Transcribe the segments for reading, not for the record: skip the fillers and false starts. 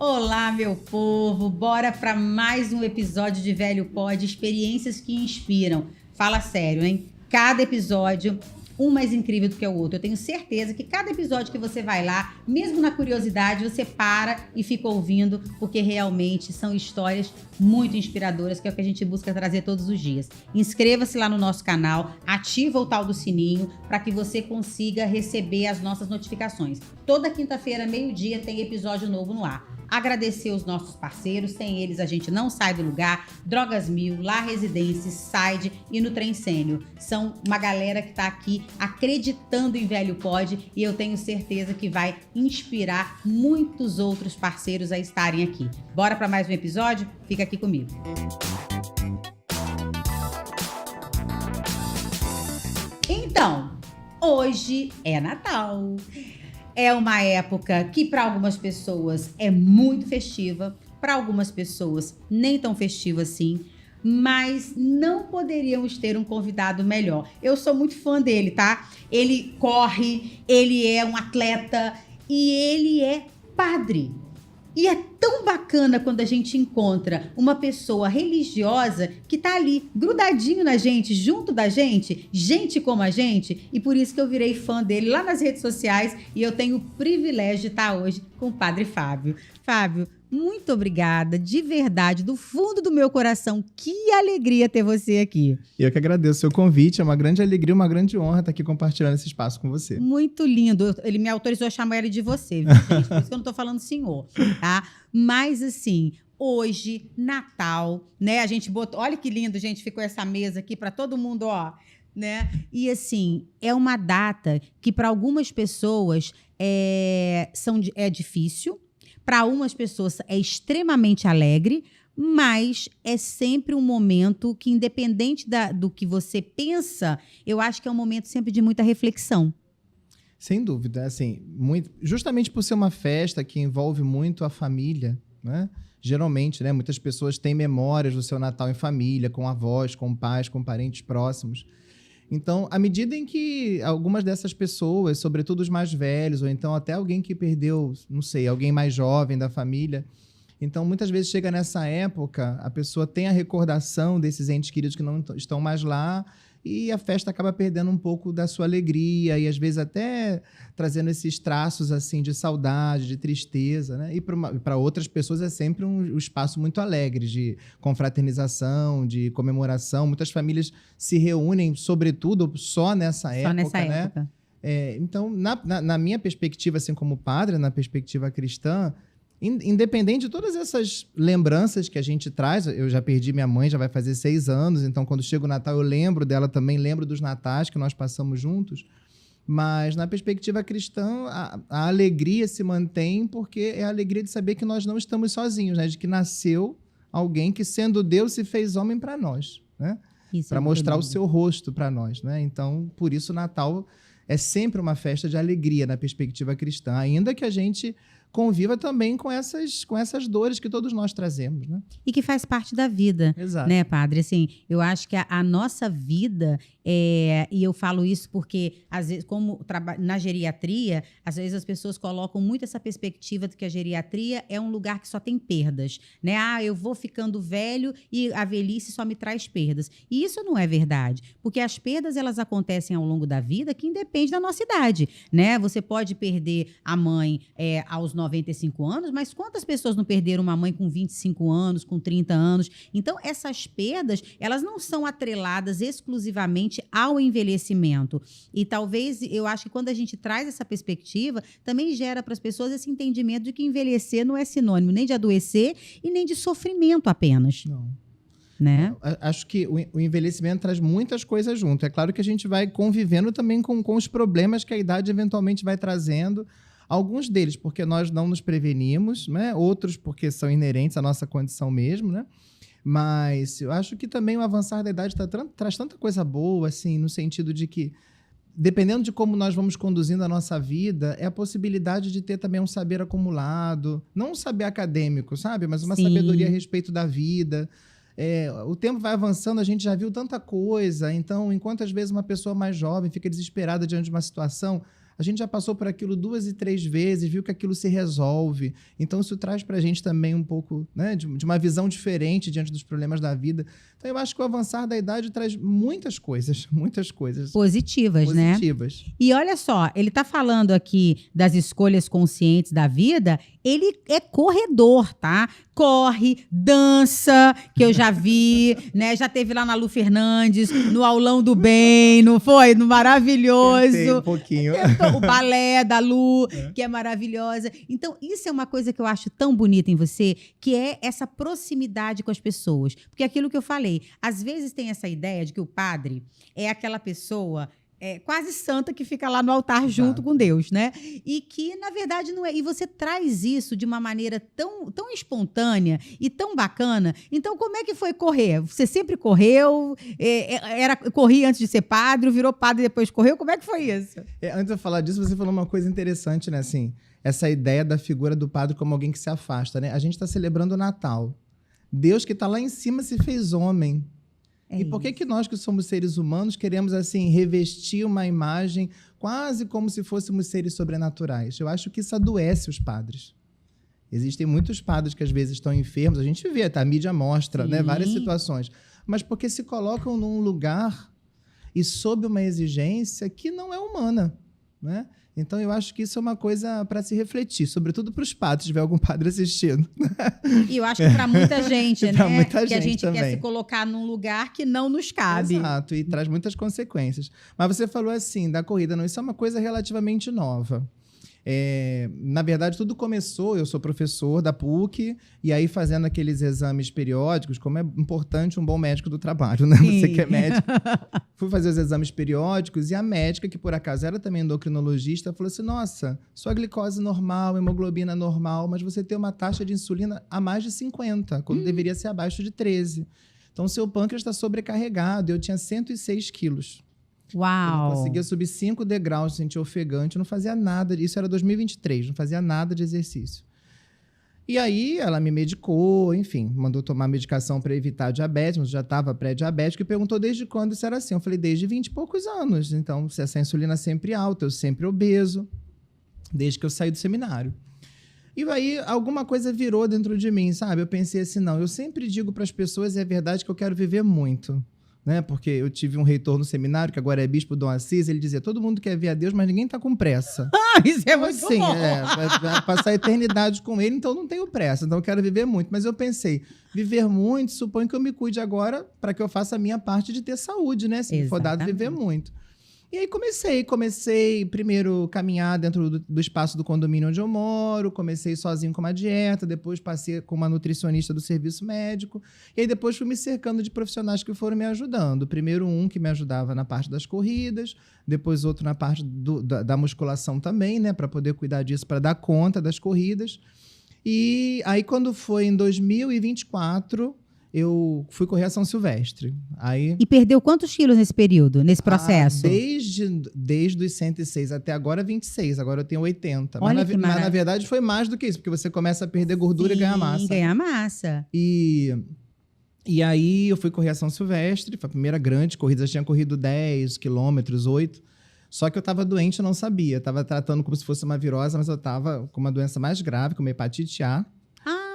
Olá, meu povo! Bora para mais um episódio de Velho Pod, experiências que inspiram. Fala sério, hein? Cada episódio, um mais incrível do que o outro. Eu tenho certeza que cada episódio que você vai lá, mesmo na curiosidade, você para e fica ouvindo, porque realmente são histórias muito inspiradoras, que é o que a gente busca trazer todos os dias. Inscreva-se lá no nosso canal, ativa o tal do sininho, para que você consiga receber as nossas notificações. Toda quinta-feira, meio-dia, tem episódio novo no ar. Agradecer os nossos parceiros, sem eles a gente não sai do lugar. Drogas Mil, La Residência, Side e no Trem Sênior. São uma galera que está aqui acreditando em Velho Pod e eu tenho certeza que vai inspirar muitos outros parceiros a estarem aqui. Bora para mais um episódio? Fica aqui comigo. Então, hoje é Natal. É uma época que para algumas pessoas é muito festiva, para algumas pessoas nem tão festiva assim, mas não poderíamos ter um convidado melhor. Eu sou muito fã dele, tá? Ele corre, ele é um atleta e ele é padre. E é tão bacana quando a gente encontra uma pessoa religiosa que tá ali, grudadinho na gente, junto da gente, gente como a gente, e por isso que eu virei fã dele lá nas redes sociais e eu tenho o privilégio de estar hoje com o Padre Fábio. Fábio, muito obrigada, de verdade, do fundo do meu coração. Que alegria ter você aqui. Eu que agradeço o seu convite, é uma grande alegria, uma grande honra estar aqui compartilhando esse espaço com você. Muito lindo. Ele me autorizou a chamar ele de você, viu, gente? Por isso que eu não tô falando senhor, tá? Mas, assim, hoje, Natal, né? A gente botou... Olha que lindo, gente, ficou essa mesa aqui para todo mundo, ó, né? E, assim, é uma data que para algumas pessoas é difícil, para algumas pessoas é extremamente alegre, mas é sempre um momento que, independente do que você pensa, eu acho que é um momento sempre de muita reflexão. Sem dúvida, assim, justamente por ser uma festa que envolve muito a família, né? Geralmente, né, muitas pessoas têm memórias do seu Natal em família, com avós, com pais, com parentes próximos. Então, à medida em que algumas dessas pessoas, sobretudo os mais velhos, ou então até alguém que perdeu, não sei, alguém mais jovem da família, então muitas vezes chega nessa época, a pessoa tem a recordação desses entes queridos que não estão mais lá e a festa acaba perdendo um pouco da sua alegria e às vezes até trazendo esses traços assim de saudade, de tristeza, né? E para outras pessoas é sempre um espaço muito alegre de confraternização, de comemoração. Muitas famílias se reúnem, sobretudo, só nessa época, né? Época. Então, na minha perspectiva, assim como padre, na perspectiva cristã, independente de todas essas lembranças que a gente traz, eu já perdi minha mãe, já vai fazer 6 anos, então quando chega o Natal eu lembro dela também, lembro dos natais que nós passamos juntos, mas na perspectiva cristã a alegria se mantém porque é a alegria de saber que nós não estamos sozinhos, né? De que nasceu alguém que, sendo Deus, se fez homem para nós, né? Para mostrar o seu rosto para nós, né? Então, por isso o Natal é sempre uma festa de alegria na perspectiva cristã, ainda que a gente conviva também com essas dores que todos nós trazemos, né? E que faz parte da vida. Exato. Né, padre? Assim, eu acho que a nossa vida, e eu falo isso porque, às vezes, como na geriatria, às vezes as pessoas colocam muito essa perspectiva de que a geriatria é um lugar que só tem perdas, né? Ah, eu vou ficando velho e a velhice só me traz perdas. E isso não é verdade, porque as perdas, elas acontecem ao longo da vida que independe da nossa idade, né? Você pode perder a mãe aos 95 anos, mas quantas pessoas não perderam uma mãe com 25 anos, com 30 anos? Então, essas perdas, elas não são atreladas exclusivamente ao envelhecimento. E talvez, eu acho que quando a gente traz essa perspectiva, também gera para as pessoas esse entendimento de que envelhecer não é sinônimo nem de adoecer e nem de sofrimento apenas. Não. Né? Acho que o envelhecimento traz muitas coisas junto. É claro que a gente vai convivendo também com os problemas que a idade eventualmente vai trazendo. Alguns deles porque nós não nos prevenimos, né? Outros porque são inerentes à nossa condição mesmo, né? Mas eu acho que também o avançar da idade traz tanta coisa boa, assim, no sentido de que, dependendo de como nós vamos conduzindo a nossa vida, é a possibilidade de ter também um saber acumulado, não um saber acadêmico, sabe? Mas uma sabedoria a respeito da vida. O tempo vai avançando, a gente já viu tanta coisa, então, enquanto às vezes uma pessoa mais jovem fica desesperada diante de uma situação, A gente já passou por aquilo 2 e 3 vezes, viu que aquilo se resolve. Então, isso traz pra gente também um pouco, né, de uma visão diferente diante dos problemas da vida. Então, eu acho que o avançar da idade traz muitas coisas Positivas, né? E olha só, ele tá falando aqui das escolhas conscientes da vida, ele é corredor, tá? Corre, dança, que eu já vi, né? Já teve lá na Lu Fernandes, no Aulão do Bem, não foi? No Maravilhoso. Tentei um pouquinho. O balé da Lu, que é maravilhosa. Então, isso é uma coisa que eu acho tão bonita em você, que é essa proximidade com as pessoas. Porque aquilo que eu falei, às vezes tem essa ideia de que o padre é aquela pessoa quase santa que fica lá no altar junto com Deus, né? E que, na verdade, não é. E você traz isso de uma maneira tão, tão espontânea e tão bacana. Então, como é que foi correr? Você sempre correu? Corria antes de ser padre, virou padre e depois correu? Como é que foi isso? Antes de eu falar disso, você falou uma coisa interessante, né? Assim, essa ideia da figura do padre como alguém que se afasta, né? A gente está celebrando o Natal. Deus que está lá em cima se fez homem. E por que nós, que somos seres humanos, queremos, assim, revestir uma imagem quase como se fôssemos seres sobrenaturais? Eu acho que isso adoece os padres. Existem muitos padres que, às vezes, estão enfermos. A gente vê, tá? A mídia mostra, né, várias situações. Mas porque se colocam num lugar e sob uma exigência que não é humana, né? Então, eu acho que isso é uma coisa para se refletir, sobretudo para os padres, se tiver algum padre assistindo. E eu acho que para muita gente, né? Pra muita que a gente também quer se colocar num lugar que não nos cabe. Exato, e traz muitas consequências. Mas você falou assim, da corrida, não, isso é uma coisa relativamente nova. Na verdade, tudo começou, eu sou professor da PUC, e aí fazendo aqueles exames periódicos, como é importante um bom médico do trabalho, né? Sim. Você que é médico. Fui fazer os exames periódicos e a médica, que por acaso era também endocrinologista, falou assim, nossa, sua glicose normal, hemoglobina normal, mas você tem uma taxa de insulina a mais de 50, quando deveria ser abaixo de 13. Então, seu pâncreas está sobrecarregado. Eu tinha 106 quilos. Uau! Eu não conseguia subir 5 degraus, sentia ofegante, não fazia nada. Isso era 2023, não fazia nada de exercício. E aí, ela me medicou, enfim, mandou tomar medicação para evitar diabetes, mas já estava pré-diabético, e perguntou desde quando isso era assim. Eu falei, desde 20 e poucos anos. Então, se essa insulina sempre alta, eu sempre obeso, desde que eu saí do seminário. E aí, alguma coisa virou dentro de mim, sabe? Eu pensei assim, não, eu sempre digo para as pessoas, e é verdade, que eu quero viver muito. Né? Porque eu tive um reitor no seminário, que agora é bispo Dom Assis, ele dizia, todo mundo quer ver a Deus, mas ninguém está com pressa. Isso é muito assim, bom! Vai passar a eternidade com ele, então não tenho pressa, então eu quero viver muito. Mas eu pensei, viver muito, suponho que eu me cuide agora para que eu faça a minha parte de ter saúde, né? Se me for dado viver muito. E aí comecei primeiro caminhar dentro do espaço do condomínio onde eu moro, comecei sozinho com uma dieta, depois passei com uma nutricionista do serviço médico, e aí depois fui me cercando de profissionais que foram me ajudando. Primeiro um que me ajudava na parte das corridas, depois outro na parte da musculação também, né, para poder cuidar disso, para dar conta das corridas. E aí quando foi em 2024... eu fui correr a São Silvestre. E perdeu quantos quilos nesse período, nesse processo? Desde os 106 até agora, 26. Agora eu tenho 80. Olha mas na verdade foi mais do que isso, porque você começa a perder gordura e ganhar massa. Ganhar massa. E aí eu fui correr a São Silvestre, foi a primeira grande corrida. Eu tinha corrido 10 quilômetros, 8. Só que eu estava doente, eu não sabia. Eu estava tratando como se fosse uma virose, mas eu estava com uma doença mais grave, com uma hepatite A.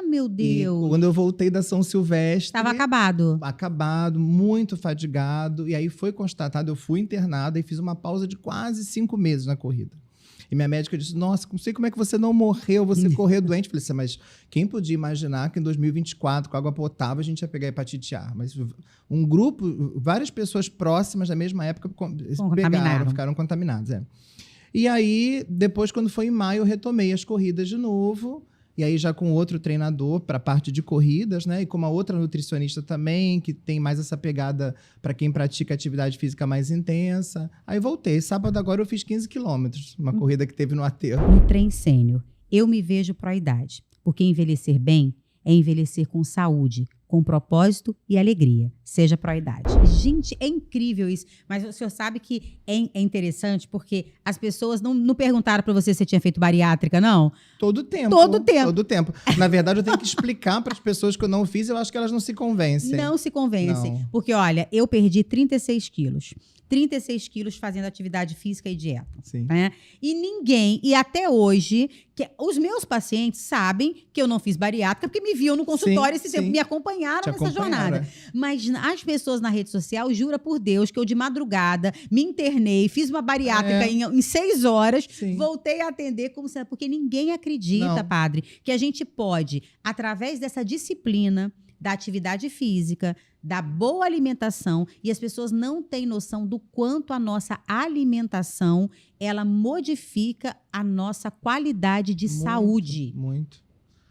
Meu Deus. E quando eu voltei da São Silvestre... Estava acabado. Acabado, muito fadigado. E aí foi constatado, eu fui internada e fiz uma pausa de quase 5 meses na corrida. E minha médica disse, nossa, não sei como é que você não morreu, você correu doente. Falei assim, mas quem podia imaginar que em 2024, com água potável, a gente ia pegar hepatite A? Mas um grupo, várias pessoas próximas da mesma época ficaram contaminadas. E aí, depois, quando foi em maio, eu retomei as corridas de novo. E aí já com outro treinador para a parte de corridas, né? E com uma outra nutricionista também, que tem mais essa pegada para quem pratica atividade física mais intensa. Aí voltei. Sábado agora eu fiz 15 quilômetros, uma corrida que teve no aterro. No Trem Sênior, eu me vejo pró-idade, porque envelhecer bem é envelhecer com saúde, com propósito e alegria, seja pró-idade. Gente, é incrível isso, mas o senhor sabe que é interessante porque as pessoas não perguntaram para você se você tinha feito bariátrica, não? Todo tempo. Na verdade, eu tenho que explicar para as pessoas que eu não fiz, eu acho que elas não se convencem. Não se convencem, porque olha, eu perdi 36 quilos. 36 quilos fazendo atividade física e dieta. Sim. Né? E até hoje, os meus pacientes sabem que eu não fiz bariátrica porque me viam no consultório esse tempo, me acompanharam nessa jornada. Mas as pessoas na rede social, jura por Deus que eu de madrugada me internei, fiz uma bariátrica em 6 horas, voltei a atender como se... Porque ninguém acredita, padre, que a gente pode, através dessa disciplina, da atividade física, da boa alimentação, e as pessoas não têm noção do quanto a nossa alimentação, ela modifica a nossa qualidade de saúde. Muito.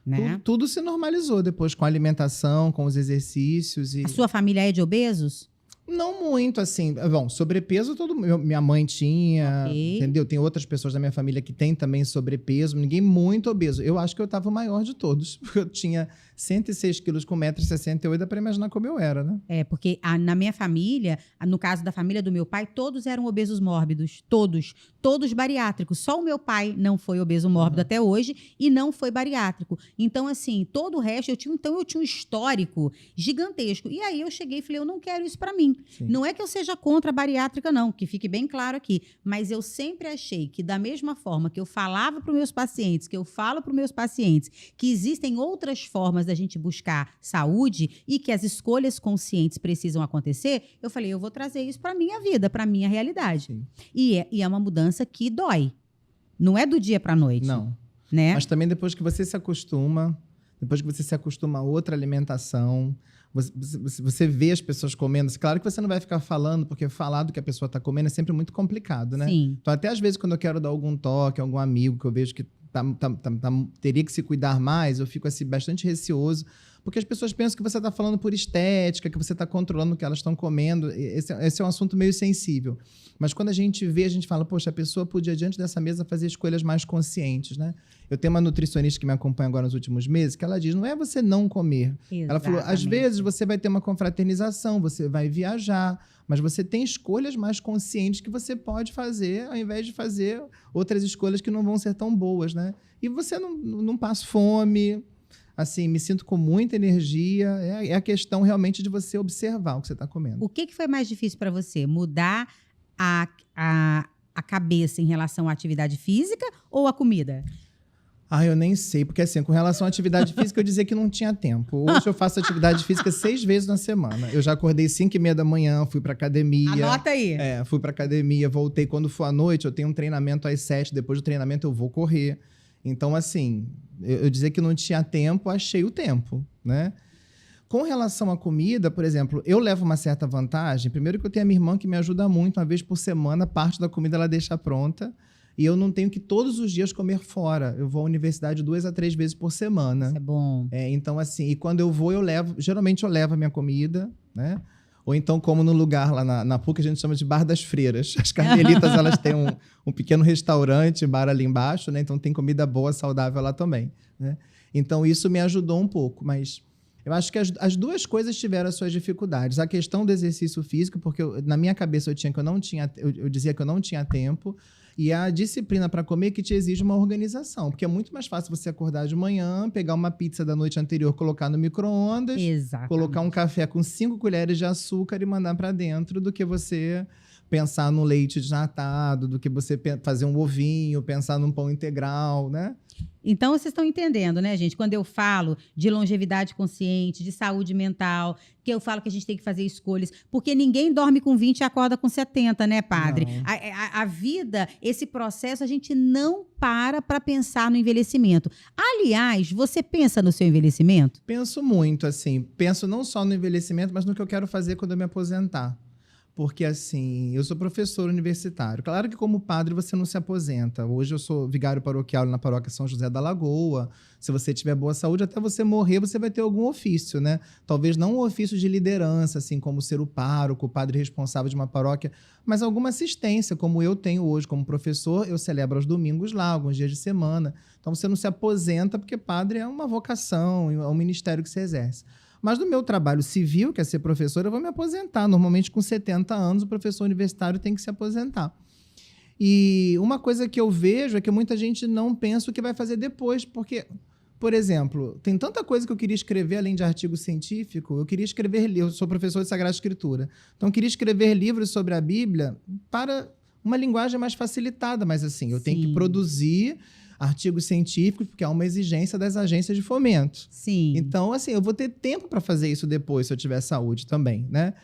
Né? Tudo se normalizou depois com a alimentação, com os exercícios. A sua família é de obesos? Não muito, assim. Bom, sobrepeso minha mãe tinha, entendeu? Tem outras pessoas da minha família que têm também sobrepeso, ninguém muito obeso. Eu acho que eu estava o maior de todos, porque eu tinha 106 quilos com 1,68 m, dá para imaginar como eu era, né? Porque na minha família, no caso da família do meu pai, todos eram obesos mórbidos, todos bariátricos. Só o meu pai não foi obeso mórbido até hoje e não foi bariátrico. Então, assim, todo o resto, eu tinha um histórico gigantesco. E aí eu cheguei e falei, eu não quero isso para mim. Sim. Não é que eu seja contra a bariátrica, não, que fique bem claro aqui. Mas eu sempre achei que, da mesma forma que eu falava para os meus pacientes, que eu falo para os meus pacientes, que existem outras formas da gente buscar saúde e que as escolhas conscientes precisam acontecer, eu falei, eu vou trazer isso para a minha vida, para a minha realidade. E é uma mudança que dói. Não é do dia para a noite. Não. Né? Mas também depois que você se acostuma a outra alimentação, você vê as pessoas comendo. Claro que você não vai ficar falando, porque falar do que a pessoa está comendo é sempre muito complicado, né? Sim. Então, até às vezes, quando eu quero dar algum toque a algum amigo que eu vejo que teria que se cuidar mais, eu fico assim, bastante receoso, porque as pessoas pensam que você está falando por estética, que você está controlando o que elas estão comendo. Esse é um assunto meio sensível. Mas quando a gente vê, a gente fala, poxa, a pessoa podia, diante dessa mesa, fazer escolhas mais conscientes, né? Eu tenho uma nutricionista que me acompanha agora nos últimos meses, que ela diz, não é você não comer. Exatamente. Ela falou, às vezes você vai ter uma confraternização, você vai viajar, mas você tem escolhas mais conscientes que você pode fazer, ao invés de fazer outras escolhas que não vão ser tão boas, né? E você não passa fome, assim, me sinto com muita energia. É a questão realmente de você observar o que você está comendo. O que foi mais difícil para você? Mudar a cabeça em relação à atividade física ou à comida? Eu nem sei, porque assim, com relação à atividade física, eu dizia que não tinha tempo. Hoje eu faço atividade física 6 vezes na semana. Eu já acordei 5h30 da manhã, fui pra academia. Anota aí. Fui pra academia, voltei. Quando for à noite, eu tenho um treinamento às 7h, depois do treinamento eu vou correr. Então, assim, eu dizer que não tinha tempo, achei o tempo, né? Com relação à comida, por exemplo, eu levo uma certa vantagem. Primeiro que eu tenho a minha irmã que me ajuda muito, uma vez por semana, parte da comida ela deixa pronta. E eu não tenho que todos os dias comer fora. Eu vou à universidade 2 a 3 vezes por semana. Isso é bom. Então, assim, e quando eu vou, geralmente eu levo a minha comida, né? Ou então, como no lugar lá na PUC, a gente chama de Bar das Freiras. As carmelitas, elas têm um pequeno restaurante, bar ali embaixo, né? Então tem comida boa, saudável lá também, né? Então isso me ajudou um pouco, mas eu acho que as duas coisas tiveram as suas dificuldades. A questão do exercício físico, porque na minha cabeça eu dizia que eu não tinha tempo, e a disciplina para comer que te exige uma organização, porque é muito mais fácil você acordar de manhã, pegar uma pizza da noite anterior, colocar no micro-ondas, colocar um café com 5 colheres de açúcar e mandar para dentro, do que você pensar no leite desnatado, do que você fazer um ovinho, pensar num pão integral, né? Então, vocês estão entendendo, né, gente? Quando eu falo de longevidade consciente, de saúde mental, que eu falo que a gente tem que fazer escolhas, porque ninguém dorme com 20 e acorda com 70, né, padre? A vida, esse processo, a gente não para pensar no envelhecimento. Aliás, você pensa no seu envelhecimento? Penso muito, assim. Penso não só no envelhecimento, mas no que eu quero fazer quando eu me aposentar. Porque, assim, eu sou professor universitário. Claro que como padre você não se aposenta. Hoje eu sou vigário paroquial na paróquia São José da Lagoa. Se você tiver boa saúde, até você morrer, você vai ter algum ofício, né? Talvez não um ofício de liderança, assim, como ser o pároco, o padre responsável de uma paróquia, mas alguma assistência, como eu tenho hoje como professor. Eu celebro aos domingos lá, alguns dias de semana. Então você não se aposenta, porque padre é uma vocação, é um ministério que se exerce. Mas no meu trabalho civil, que é ser professor, eu vou me aposentar. Normalmente, com 70 anos, o professor universitário tem que se aposentar. E uma coisa que eu vejo é que muita gente não pensa o que vai fazer depois, porque por exemplo, tem tanta coisa que eu queria escrever além de artigo científico. Eu queria escrever, eu sou professor de Sagrada Escritura, então eu queria escrever livros sobre a Bíblia para uma linguagem mais facilitada, mas assim, eu tenho que produzir artigos científicos, porque há uma exigência das agências de fomento. Sim. Então, assim, eu vou ter tempo para fazer isso depois, se eu tiver saúde também, né?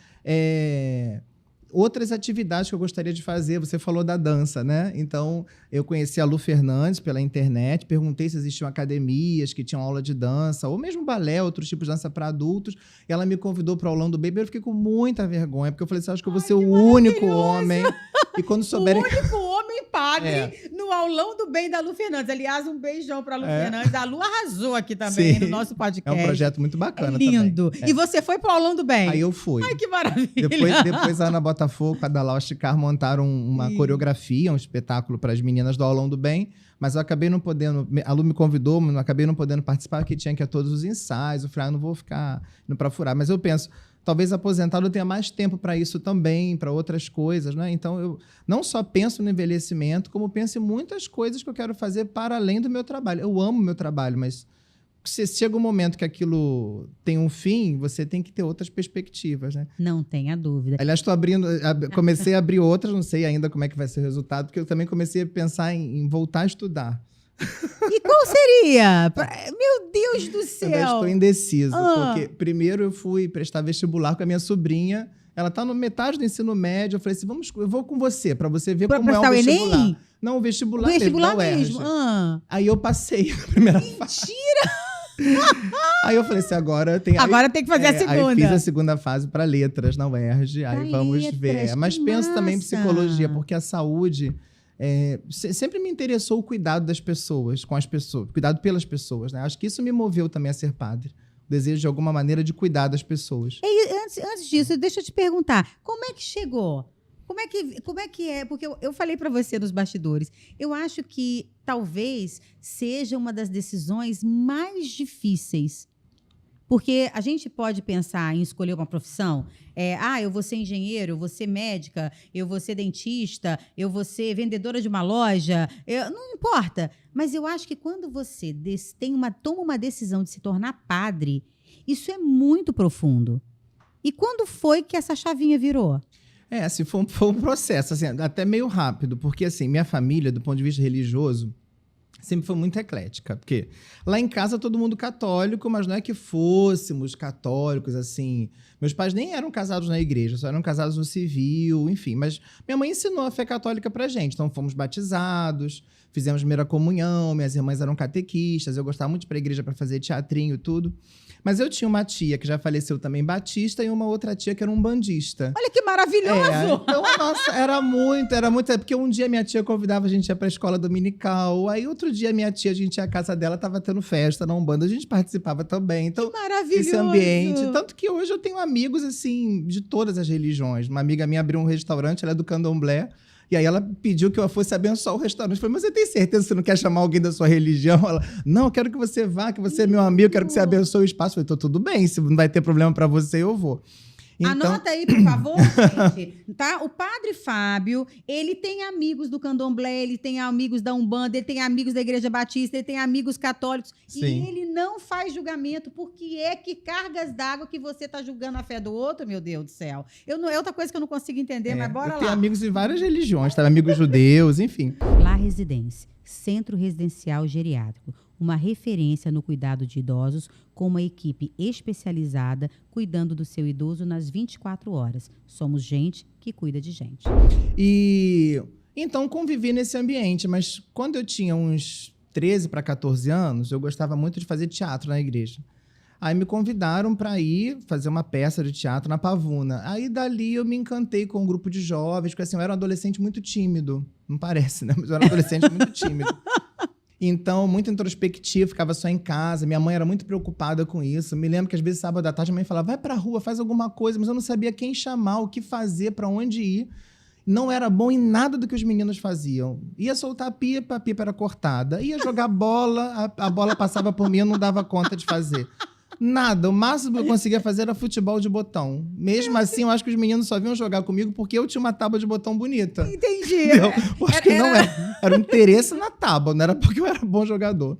Outras atividades que eu gostaria de fazer, você falou da dança, né? Então, eu conheci a Lu Fernandes pela internet, perguntei se existiam academias que tinham aula de dança, ou mesmo balé, outros tipos de dança para adultos. E ela me convidou para o Aulão do Baby, eu fiquei com muita vergonha, porque eu falei assim, acho que eu vou ser o único homem. E quando souberem... O único homem padre no Aulão do Bem da Lu Fernandes. Aliás, um beijão pra Lu Fernandes. A Lu arrasou aqui também no nosso podcast. É um projeto muito bacana lindo. também. E você foi pro Aulão do Bem? Aí eu fui. Ai, que maravilha. Depois a Ana Botafogo, a Dalal Chicar montaram uma coreografia, um espetáculo para as meninas do Aulão do Bem, mas eu acabei não podendo, a Lu me convidou, mas eu acabei não podendo participar, porque tinha que ir a todos os ensaios. Eu falei, não vou ficar indo para furar. Mas eu penso, talvez aposentado eu tenha mais tempo para isso também, para outras coisas, né? Então, eu não só penso no envelhecimento, como penso em muitas coisas que eu quero fazer para além do meu trabalho. Eu amo o meu trabalho, mas se chega um momento que aquilo tem um fim, você tem que ter outras perspectivas, né? Não tenha dúvida. Aliás, comecei a abrir outras, não sei ainda como é que vai ser o resultado, porque eu também comecei a pensar em voltar a estudar. E qual seria? Meu Deus do céu! Eu estou indeciso, porque primeiro eu fui prestar vestibular com a minha sobrinha, ela está no metade do ensino médio, eu falei assim, eu vou com você, para você ver como é o vestibular. Enem? Não, o vestibular mesmo. Aí eu passei na primeira fase. Mentira! Aí eu falei assim, agora tem que fazer a segunda. Aí fiz a segunda fase para letras na UERJ, aí vamos ver. Mas penso também em psicologia, porque a saúde... sempre me interessou o cuidado das pessoas, com as pessoas, cuidado pelas pessoas, né? Acho que isso me moveu também a ser padre. O desejo, de alguma maneira, de cuidar das pessoas. E antes disso, deixa eu te perguntar, como é que chegou? Como é que é? Porque eu falei para você nos bastidores, eu acho que talvez seja uma das decisões mais difíceis. Porque a gente pode pensar em escolher uma profissão, eu vou ser engenheiro, eu vou ser médica, eu vou ser dentista, eu vou ser vendedora de uma loja, não importa. Mas eu acho que quando você toma uma decisão de se tornar padre, isso é muito profundo. E quando foi que essa chavinha virou? Assim, foi um processo, assim, até meio rápido, porque assim, minha família, do ponto de vista religioso, sempre foi muito eclética, porque lá em casa todo mundo católico, mas não é que fôssemos católicos, assim. Meus pais nem eram casados na igreja, só eram casados no civil, enfim. Mas minha mãe ensinou a fé católica pra gente, então fomos batizados, fizemos primeira comunhão, minhas irmãs eram catequistas, eu gostava muito de ir pra igreja para fazer teatrinho e tudo. Mas eu tinha uma tia que já faleceu também batista e uma outra tia que era um bandista. Olha que maravilhoso! Então, nossa, era muito. Porque um dia minha tia convidava a gente a ir pra escola dominical, aí outro dia minha tia, a gente ia à casa dela, tava tendo festa na Umbanda, a gente participava também. Então, que maravilhoso! Esse ambiente. Tanto que hoje eu tenho amigos, assim, de todas as religiões. Uma amiga minha abriu um restaurante, ela é do Candomblé, e aí ela pediu que eu fosse abençoar o restaurante. Eu falei, mas você tem certeza que você não quer chamar alguém da sua religião? Ela, não, eu quero que você vá, que você é meu amigo, quero que você abençoe o espaço. Eu falei, então tudo bem, se não vai ter problema para você, eu vou. Então... Anota aí, por favor, gente. Tá? O Padre Fábio, ele tem amigos do Candomblé, ele tem amigos da Umbanda, ele tem amigos da Igreja Batista, ele tem amigos católicos. Sim. E ele não faz julgamento. Por que é que cargas d'água que você está julgando a fé do outro, meu Deus do céu? É outra coisa que eu não consigo entender, mas bora lá. Eu tenho amigos de várias religiões, tá? Amigos judeus, enfim. La Residência, Centro Residencial Geriátrico. Uma referência no cuidado de idosos, com uma equipe especializada cuidando do seu idoso nas 24 horas. Somos gente que cuida de gente. E então convivi nesse ambiente, mas quando eu tinha uns 13 para 14 anos, eu gostava muito de fazer teatro na igreja. Aí me convidaram para ir fazer uma peça de teatro na Pavuna. Aí dali eu me encantei com um grupo de jovens, porque assim, eu era um adolescente muito tímido. Não parece, né? Mas eu era um adolescente muito tímido. Então, muito introspectivo, ficava só em casa. Minha mãe era muito preocupada com isso. Me lembro que às vezes, sábado à tarde, a mãe falava, vai pra rua, faz alguma coisa. Mas eu não sabia quem chamar, o que fazer, pra onde ir. Não era bom em nada do que os meninos faziam. Ia soltar a pipa era cortada. Ia jogar bola, a bola passava por mim, eu não dava conta de fazer. Nada. O máximo que eu conseguia fazer era futebol de botão. Mesmo assim, eu acho que os meninos só vinham jogar comigo porque eu tinha uma tábua de botão bonita. Entendi. Eu acho que não era. Era um interesse na tábua, não era porque eu era bom jogador.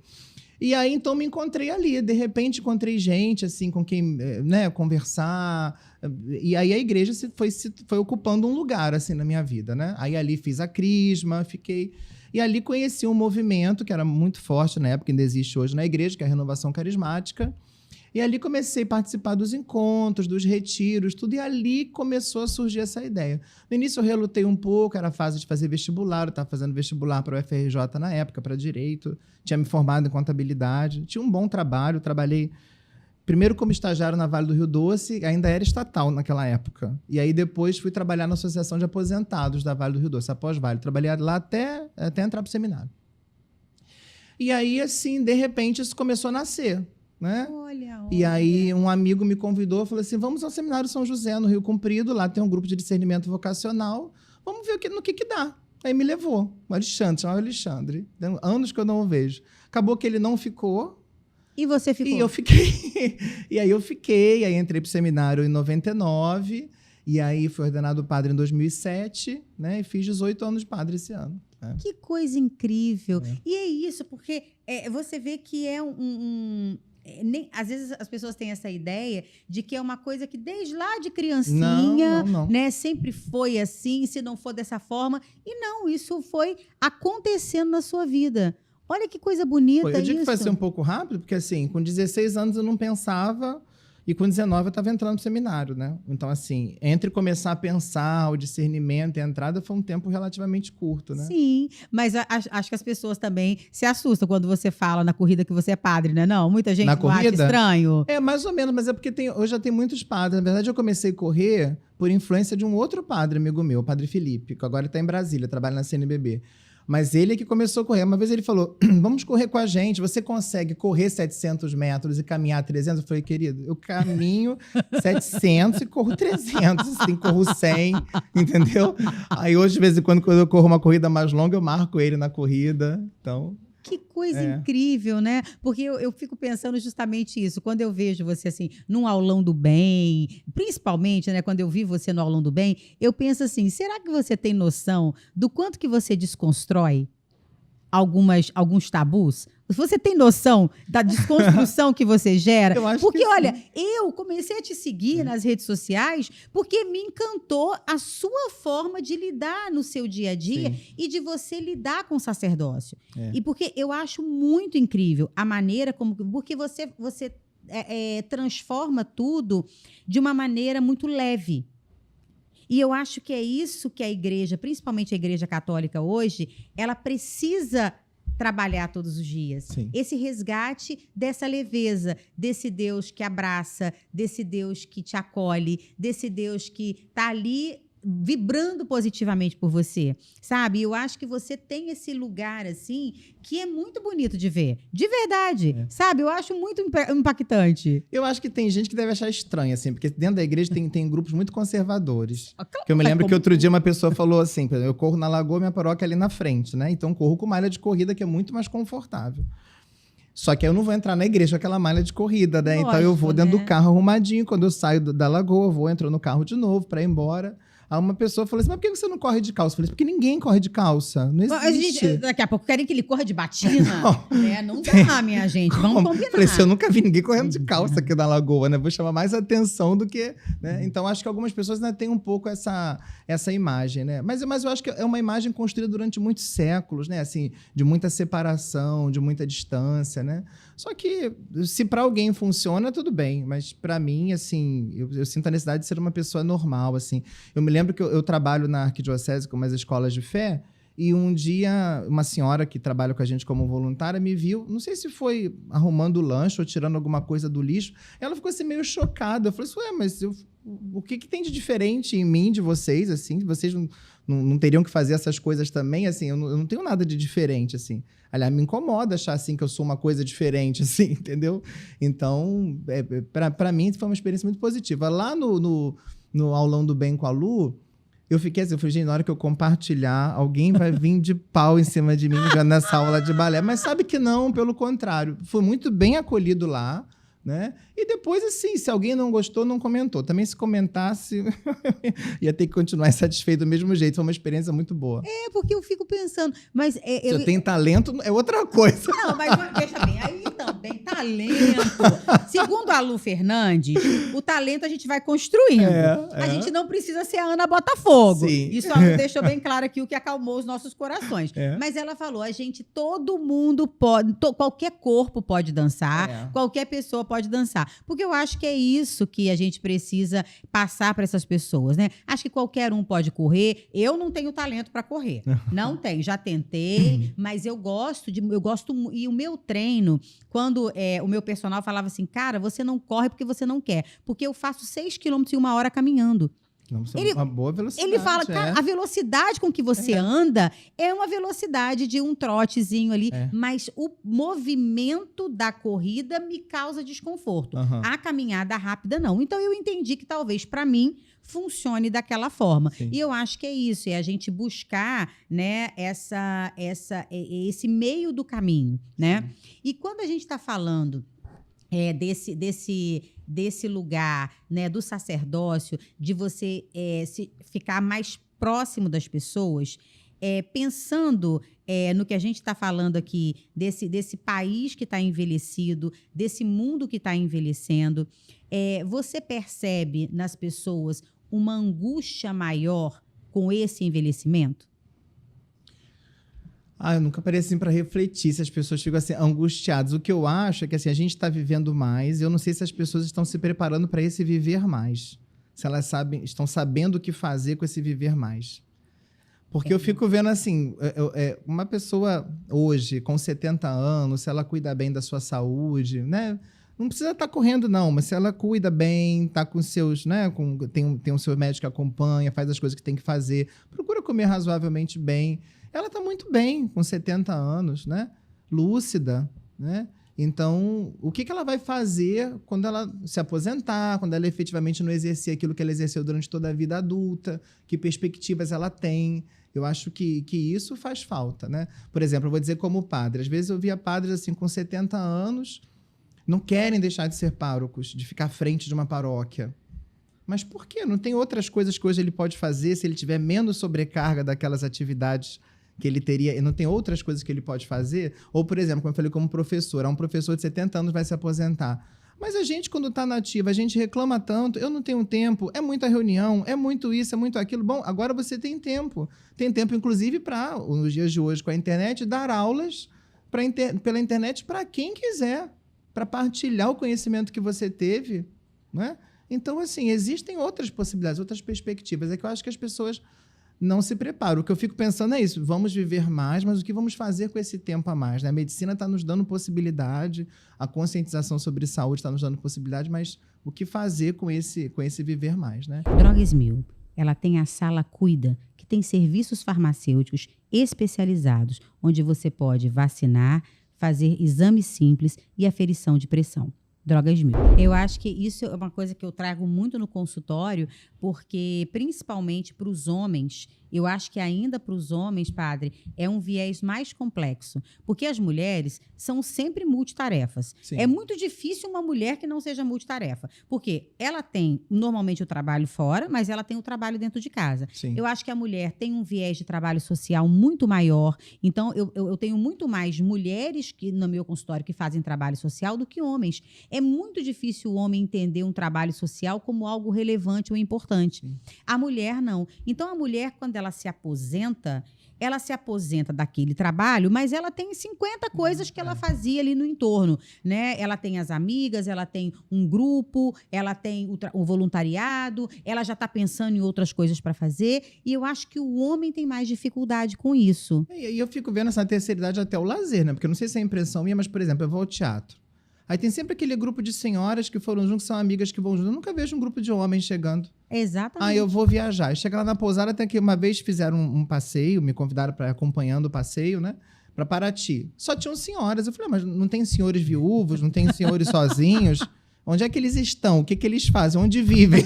E aí, então, me encontrei ali. De repente, encontrei gente, assim, com quem, né, conversar. E aí, a igreja foi ocupando um lugar, assim, na minha vida, né? Aí, ali, fiz a crisma, fiquei... E ali, conheci um movimento que era muito forte na época, ainda existe hoje na igreja, que é a Renovação Carismática. E ali comecei a participar dos encontros, dos retiros, tudo. E ali começou a surgir essa ideia. No início eu relutei um pouco, era a fase de fazer vestibular. Eu estava fazendo vestibular para o UFRJ na época, para Direito. Tinha me formado em Contabilidade. Tinha um bom trabalho, trabalhei primeiro como estagiário na Vale do Rio Doce, ainda era estatal naquela época. E aí depois fui trabalhar na Associação de Aposentados da Vale do Rio Doce, após Vale. Trabalhei lá até entrar para o seminário. E aí, assim, de repente, isso começou a nascer. Né? Olha. E aí um amigo me convidou, falou assim, vamos ao Seminário São José, no Rio Comprido, lá tem um grupo de discernimento vocacional, vamos ver no que dá. Aí me levou, o Alexandre, chamava Alexandre, tem anos que eu não o vejo. Acabou que ele não ficou. E você ficou? E eu fiquei. E aí eu fiquei, aí entrei para o seminário em 99, e aí fui ordenado padre em 2007, né? E fiz 18 anos de padre esse ano. Né? Que coisa incrível. E é isso, porque você vê que às vezes as pessoas têm essa ideia de que é uma coisa que desde lá de criancinha, não. Né, sempre foi assim, se não for dessa forma. E não, isso foi acontecendo na sua vida. Olha que coisa bonita isso. Eu digo que vai ser um pouco rápido, porque assim, com 16 anos eu não pensava, e com 19 eu estava entrando no seminário, né? Então, assim, entre começar a pensar, o discernimento e a entrada foi um tempo relativamente curto, né? Sim, mas acho que as pessoas também se assustam quando você fala na corrida que você é padre, né? Não, muita gente acha estranho. É, mais ou menos, mas é porque hoje já tem muitos padres. Na verdade, eu comecei a correr por influência de um outro padre, amigo meu, o padre Felipe, que agora está em Brasília, trabalha na CNBB. Mas ele é que começou a correr. Uma vez ele falou, vamos correr com a gente, você consegue correr 700 metros e caminhar 300? Eu falei, querido, eu caminho 700 e corro 300, assim, corro 100, entendeu? Aí hoje, de vez em quando eu corro uma corrida mais longa, eu marco ele na corrida, então... Que coisa incrível, né? Porque eu fico pensando justamente isso. Quando eu vejo você assim, num aulão do bem, principalmente, né, quando eu vi você no aulão do bem, eu penso assim, será que você tem noção do quanto que você desconstrói alguns tabus? Você tem noção da desconstrução que você gera? Eu acho porque, que olha, sim. eu comecei a te seguir nas redes sociais porque me encantou a sua forma de lidar no seu dia a dia e de você lidar com o sacerdócio. E porque eu acho muito incrível a maneira como... Porque você transforma tudo de uma maneira muito leve. E eu acho que é isso que a igreja, principalmente a igreja católica hoje, ela precisa trabalhar todos os dias. Sim. Esse resgate dessa leveza, desse Deus que abraça, desse Deus que te acolhe, desse Deus que está ali vibrando positivamente por você, sabe? Eu acho que você tem esse lugar, assim, que é muito bonito de ver. De verdade, sabe? Eu acho muito impactante. Eu acho que tem gente que deve achar estranho, assim, porque dentro da igreja tem grupos muito conservadores. Que eu me lembro que outro dia uma pessoa falou assim, eu corro na Lagoa, minha paróquia é ali na frente, né? Então corro com malha de corrida, que é muito mais confortável. Só que eu não vou entrar na igreja com aquela malha de corrida, né? Lógico, então eu vou dentro né? do carro arrumadinho, quando eu saio da Lagoa, entro no carro de novo para ir embora. Aí uma pessoa falou assim, mas por que você não corre de calça? Eu falei, porque ninguém corre de calça. Não existe. Gente, daqui a pouco querem que ele corra de batina. Não dá, minha gente. Vamos combinar. Falei assim, eu nunca vi ninguém correndo de calça aqui na Lagoa, né? Vou chamar mais atenção do que... Né? Então, acho que algumas pessoas ainda têm um pouco essa imagem, né? Mas eu acho que é uma imagem construída durante muitos séculos, né? Assim, de muita separação, de muita distância, né? Só que, se para alguém funciona, tudo bem. Mas, para mim, assim, eu sinto a necessidade de ser uma pessoa normal, assim. Eu me lembro que eu trabalho na Arquidiocese com umas escolas de fé, e um dia uma senhora que trabalha com a gente como voluntária me viu, não sei se foi arrumando o lanche ou tirando alguma coisa do lixo, ela ficou assim meio chocada. Eu falei assim, mas o que tem de diferente em mim, de vocês, assim? Vocês não teriam que fazer essas coisas também? Assim, eu não tenho nada de diferente, assim. Aliás, me incomoda achar, assim, que eu sou uma coisa diferente, assim, entendeu? Então, para mim, foi uma experiência muito positiva. Lá no aulão do bem com a Lu, eu fiquei assim, eu falei, gente, na hora que eu compartilhar, alguém vai vir de pau em cima de mim nessa aula de balé. Mas sabe que não, pelo contrário. Fui muito bem acolhido lá, né? E depois, assim, se alguém não gostou, não comentou. Também se comentasse, ia ter que continuar insatisfeito do mesmo jeito. Foi uma experiência muito boa. É, porque eu fico pensando, mas... Se eu tenho talento, é outra coisa. Não, mas veja bem, aí também, talento. Segundo a Lu Fernandes, o talento a gente vai construindo. A gente não precisa ser a Ana Botafogo. Sim. Isso a Lu deixou bem claro aqui, o que acalmou os nossos corações. Mas ela falou, todo mundo pode, qualquer corpo pode dançar, qualquer pessoa pode dançar. Porque eu acho que é isso que a gente precisa passar para essas pessoas, né? Acho que qualquer um pode correr. Eu não tenho talento para correr. Não tenho. Já tentei, mas eu gosto, e o meu treino, quando o meu personal falava assim, cara, você não corre porque você não quer. Porque eu faço 6 quilômetros em 1 hora caminhando. Uma boa velocidade. Ele fala, cara, a velocidade com que você anda é uma velocidade de um trotezinho ali, mas o movimento da corrida me causa desconforto. A caminhada rápida, não. Então, eu entendi que talvez, para mim, funcione daquela forma. Sim. E eu acho que é isso, é a gente buscar, né, esse meio do caminho, né? Sim. E quando a gente está falando desse lugar, né, do sacerdócio, de você ficar mais próximo das pessoas, pensando no que a gente está falando aqui, desse país que está envelhecido, desse mundo que está envelhecendo, você percebe nas pessoas uma angústia maior com esse envelhecimento? Eu nunca parei assim para refletir se as pessoas ficam assim angustiadas. O que eu acho é que assim, a gente está vivendo mais. Eu não sei se as pessoas estão se preparando para esse viver mais. Se elas estão sabendo o que fazer com esse viver mais. Porque eu fico vendo assim, uma pessoa hoje com 70 anos, se ela cuida bem da sua saúde, né? Não precisa estar correndo, não, mas se ela cuida bem, está com seus, né? Tem o seu médico que acompanha, faz as coisas que tem que fazer, procura comer razoavelmente bem. Ela está muito bem, com 70 anos, né? Lúcida, né? Então, o que ela vai fazer quando ela se aposentar, quando ela efetivamente não exercer aquilo que ela exerceu durante toda a vida adulta? Que perspectivas ela tem? Eu acho que isso faz falta, né? Por exemplo, eu vou dizer como padre. Às vezes eu via padres assim com 70 anos, não querem deixar de ser párocos, de ficar à frente de uma paróquia. Mas por quê? Não tem outras coisas que hoje ele pode fazer se ele tiver menos sobrecarga daquelas atividades que ele teria, e não tem outras coisas que ele pode fazer? Ou, por exemplo, como eu falei, como professor, um professor de 70 anos vai se aposentar. Mas a gente, quando está nativa, a gente reclama tanto, eu não tenho tempo, é muita reunião, é muito isso, é muito aquilo. Bom, agora você tem tempo. Tem tempo, inclusive, para, nos dias de hoje, com a internet, dar aulas pela internet para quem quiser, para partilhar o conhecimento que você teve, né? Então, assim, existem outras possibilidades, outras perspectivas. É que eu acho que as pessoas não se preparam. O que eu fico pensando é isso, vamos viver mais, mas o que vamos fazer com esse tempo a mais? Né? A medicina está nos dando possibilidade, a conscientização sobre saúde está nos dando possibilidade, mas o que fazer com esse viver mais? Né? Drogas Mil, ela tem a Sala Cuida, que tem serviços farmacêuticos especializados, onde você pode vacinar, fazer exames simples e aferição de pressão. Drogas Mil. Eu acho que isso é uma coisa que eu trago muito no consultório, porque, principalmente para os homens, eu acho que ainda para os homens, padre, é um viés mais complexo. Porque as mulheres são sempre multitarefas. Sim. É muito difícil uma mulher que não seja multitarefa. Porque ela tem, normalmente, o trabalho fora, mas ela tem o trabalho dentro de casa. Sim. Eu acho que a mulher tem um viés de trabalho social muito maior. Então, eu tenho muito mais mulheres no meu consultório que fazem trabalho social do que homens. É muito difícil o homem entender um trabalho social como algo relevante ou importante. Sim. A mulher, não. Então, a mulher, quando ela se aposenta daquele trabalho, mas ela tem 50 coisas que ela fazia ali no entorno, né? Ela tem as amigas, ela tem um grupo, ela tem o voluntariado, ela já está pensando em outras coisas para fazer, e eu acho que o homem tem mais dificuldade com isso. E eu fico vendo essa terceira idade até o lazer, né? Porque eu não sei se é impressão minha, mas, por exemplo, eu vou ao teatro. Aí tem sempre aquele grupo de senhoras que foram juntos, que são amigas que vão juntos. Eu nunca vejo um grupo de homens chegando. Exatamente. Aí eu vou viajar. Chega lá na pousada, até que uma vez fizeram um passeio, me convidaram para acompanhando o passeio, né? Para Paraty. Só tinham senhoras. Eu falei, mas não tem senhores viúvos, não tem senhores sozinhos? Onde é que eles estão? O que eles fazem? Onde vivem?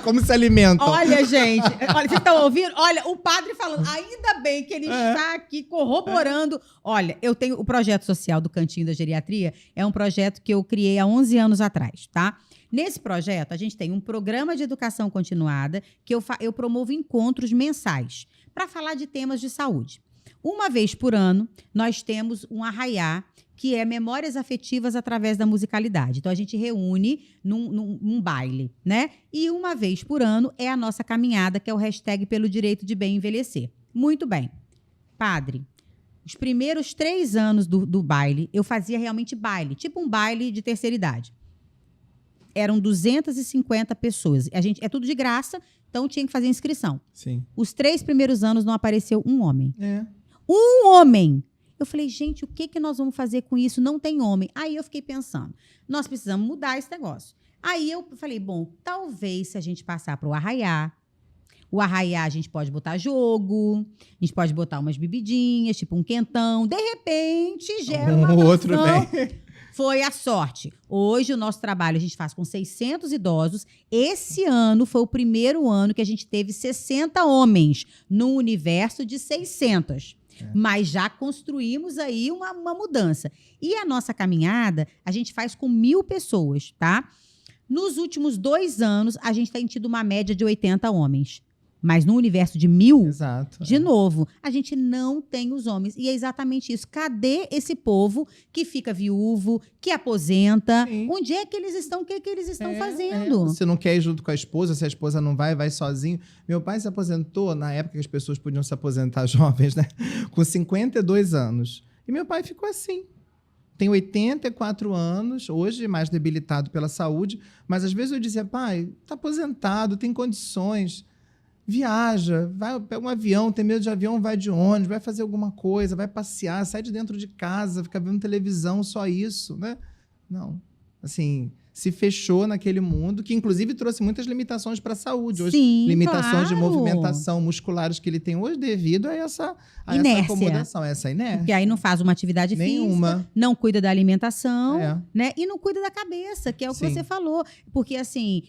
Como se alimentam? Olha, gente, olha, vocês estão ouvindo? Olha, o padre falando, ainda bem que ele está aqui corroborando. Olha, eu tenho o projeto social do Cantinho da Geriatria, é um projeto que eu criei há 11 anos atrás, tá? Nesse projeto, a gente tem um programa de educação continuada que eu promovo encontros mensais para falar de temas de saúde. Uma vez por ano, nós temos um arraiá, que é memórias afetivas através da musicalidade. Então, a gente reúne num baile, né? E uma vez por ano é a nossa caminhada, que é o hashtag pelo direito de bem envelhecer. Muito bem. Padre, os primeiros 3 anos do baile, eu fazia realmente baile, tipo um baile de terceira idade. Eram 250 pessoas. É tudo de graça, então tinha que fazer inscrição. Sim. Os 3 primeiros anos não apareceu um homem. Um homem! Eu falei, gente, o que nós vamos fazer com isso? Não tem homem. Aí eu fiquei pensando, nós precisamos mudar esse negócio. Aí eu falei, bom, talvez se a gente passar para o arraiá a gente pode botar jogo, a gente pode botar umas bebidinhas, tipo um quentão. De repente, gera uma outro atração. bem. Foi a sorte. Hoje, o nosso trabalho a gente faz com 600 idosos. Esse ano foi o primeiro ano que a gente teve 60 homens num universo de 600. Mas já construímos aí uma mudança. E a nossa caminhada, a gente faz com 1.000 pessoas, tá? Nos últimos 2 anos, a gente tem tido uma média de 80 homens. Mas no universo de 1.000, Exato, de novo, a gente não tem os homens. E é exatamente isso. Cadê esse povo que fica viúvo, que aposenta? Sim. Onde é que eles estão? O que é que eles estão fazendo? Você não quer ir junto com a esposa, se a esposa não vai sozinho. Meu pai se aposentou na época que as pessoas podiam se aposentar jovens, né? Com 52 anos. E meu pai ficou assim. Tem 84 anos, hoje mais debilitado pela saúde, mas às vezes eu dizia, pai, tá aposentado, tem condições, viaja, pega um avião, tem medo de avião, vai de ônibus, vai fazer alguma coisa, vai passear, sai de dentro de casa, fica vendo televisão, só isso, né? Não, assim, se fechou naquele mundo, que inclusive trouxe muitas limitações para a saúde. Hoje, sim, limitações claro. de movimentação musculares que ele tem hoje devido a essa acomodação, essa inércia. Porque aí não faz uma atividade física, não cuida da alimentação, né? E não cuida da cabeça, que é o que você falou. Porque, assim,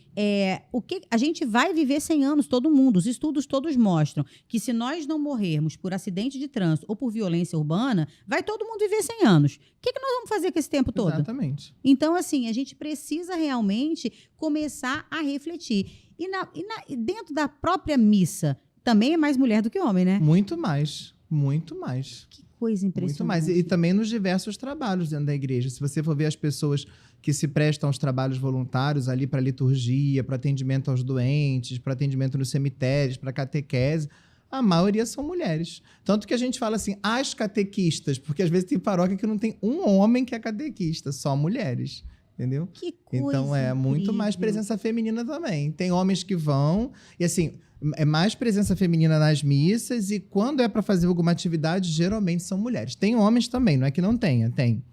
a gente vai viver 100 anos, todo mundo. Os estudos todos mostram que se nós não morrermos por acidente de trânsito ou por violência urbana, vai todo mundo viver 100 anos. O que nós vamos fazer com esse tempo todo? Exatamente. Então, assim, a gente precisa realmente começar a refletir. E dentro da própria missa, também é mais mulher do que homem, né? Muito mais. Muito mais. Que coisa impressionante. Muito mais. E também nos diversos trabalhos dentro da igreja. Se você for ver as pessoas que se prestam aos trabalhos voluntários ali para liturgia, para atendimento aos doentes, para atendimento nos cemitérios, para catequese, a maioria são mulheres. Tanto que a gente fala assim, as catequistas, porque às vezes tem paróquia que não tem um homem que é catequista, só mulheres. Entendeu? Que coisa então é muito mais presença feminina também. Tem homens que vão, e assim, é mais presença feminina nas missas, e quando é para fazer alguma atividade, geralmente são mulheres. Tem homens também, não é que não tenha, tem.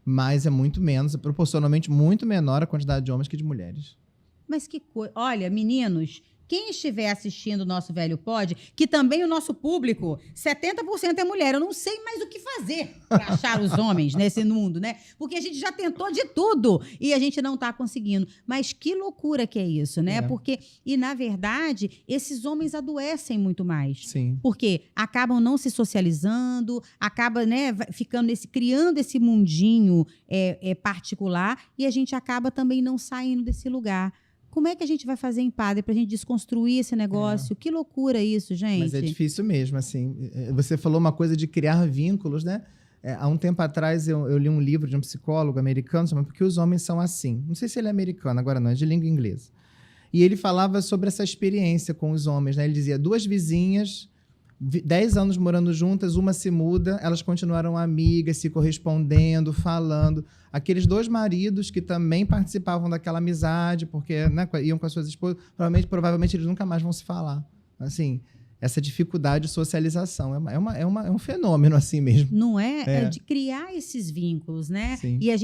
Mas é muito menos, proporcionalmente muito menor a quantidade de homens que de mulheres. Mas que coisa. Olha, meninos, quem estiver assistindo o nosso Velho Pod, que também o nosso público, 70% é mulher. Eu não sei mais o que fazer para achar os homens nesse mundo, né? Porque a gente já tentou de tudo e a gente não está conseguindo. Mas que loucura que é isso, né? Porque, e na verdade, esses homens adoecem muito mais. Sim. Porque acabam não se socializando, acaba, né, criando esse mundinho particular, e a gente acaba também não saindo desse lugar. Como é que a gente vai fazer em padre para a gente desconstruir esse negócio? Que loucura isso, gente. Mas é difícil mesmo, assim. Você falou uma coisa de criar vínculos, né? Há um tempo atrás eu li um livro de um psicólogo americano, chamado Porque os Homens São Assim. Não sei se ele é americano, agora não, é de língua inglesa. E ele falava sobre essa experiência com os homens, né? Ele dizia, 2 vizinhas, 10 anos morando juntas, uma se muda, elas continuaram amigas, se correspondendo, falando. Aqueles 2 maridos que também participavam daquela amizade, porque, né, iam com as suas esposas, provavelmente eles nunca mais vão se falar. Assim, essa dificuldade de socialização. É um fenômeno assim mesmo. Não é? É de criar esses vínculos, né? Sim. E a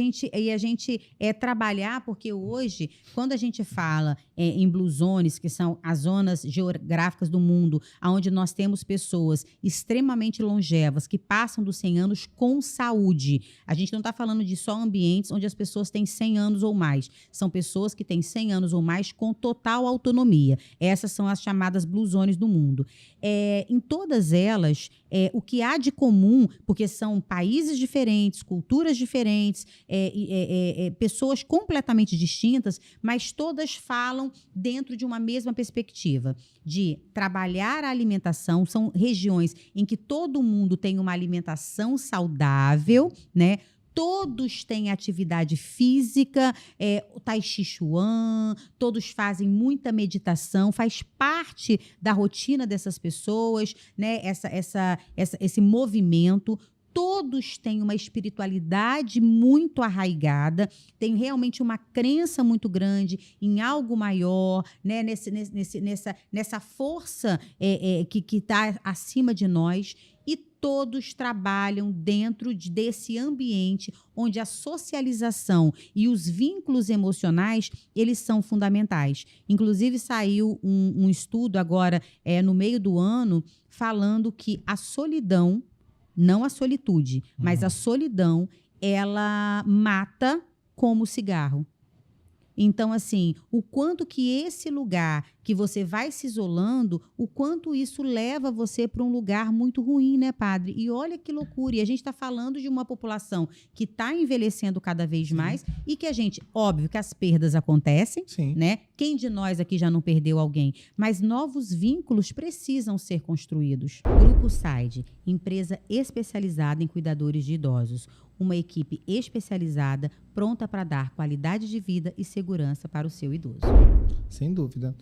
gente trabalhar, porque hoje, quando a gente fala em Blue Zones, que são as zonas geográficas do mundo, onde nós temos pessoas extremamente longevas, que passam dos 100 anos com saúde. A gente não está falando de só ambientes onde as pessoas têm 100 anos ou mais. São pessoas que têm 100 anos ou mais com total autonomia. Essas são as chamadas Blue Zones do mundo. Em todas elas, o que há de comum, porque são países diferentes, culturas diferentes, pessoas completamente distintas, mas todas falam dentro de uma mesma perspectiva, de trabalhar a alimentação. São regiões em que todo mundo tem uma alimentação saudável, né? Todos têm atividade física, o Tai Chi Chuan, todos fazem muita meditação, faz parte da rotina dessas pessoas, né? Esse movimento. Todos têm uma espiritualidade muito arraigada, têm realmente uma crença muito grande em algo maior, né? Nessa força que está acima de nós. E todos trabalham dentro desse ambiente onde a socialização e os vínculos emocionais, eles são fundamentais. Inclusive, saiu um estudo agora, no meio do ano, falando que a solidão, não a solitude, mas a solidão, ela mata como o cigarro. Então, assim, o quanto que esse lugar que você vai se isolando, o quanto isso leva você para um lugar muito ruim, né, padre? E olha que loucura. E a gente está falando de uma população que está envelhecendo cada vez mais e que a gente, óbvio que as perdas acontecem, né? Quem de nós aqui já não perdeu alguém? Mas novos vínculos precisam ser construídos. Grupo Side, empresa especializada em cuidadores de idosos. Uma equipe especializada, pronta para dar qualidade de vida e segurança para o seu idoso. Sem dúvida.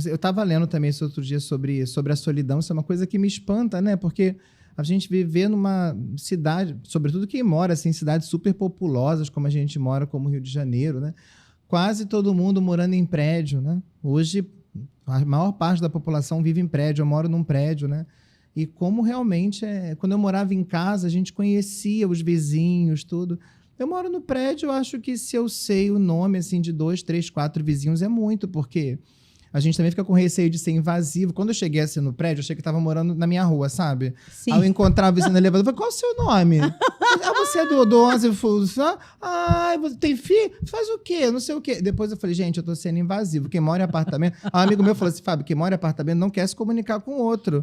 Eu estava lendo também esse outro dia sobre a solidão. Isso é uma coisa que me espanta, né? Porque a gente vive numa cidade, sobretudo quem mora assim, em cidades super populosas, como a gente mora, como Rio de Janeiro, né? Quase todo mundo morando em prédio, né? Hoje, a maior parte da população vive em prédio. Eu moro num prédio, né? E como realmente, quando eu morava em casa, a gente conhecia os vizinhos, tudo. Eu moro no prédio, eu acho que se eu sei o nome assim, de 2, 3, 4 vizinhos é muito, porque a gente também fica com receio de ser invasivo. Quando eu cheguei assim no prédio, eu achei que estava morando na minha rua, sabe? Sim. Aí eu encontrava o vizinho no elevador, eu falei, qual é o seu nome? Você é do 11, você tem filho? Faz o quê? Não sei o quê. Depois eu falei, gente, eu tô sendo invasivo. Quem mora em apartamento... Um amigo meu falou assim, Fábio, quem mora em apartamento não quer se comunicar com o outro.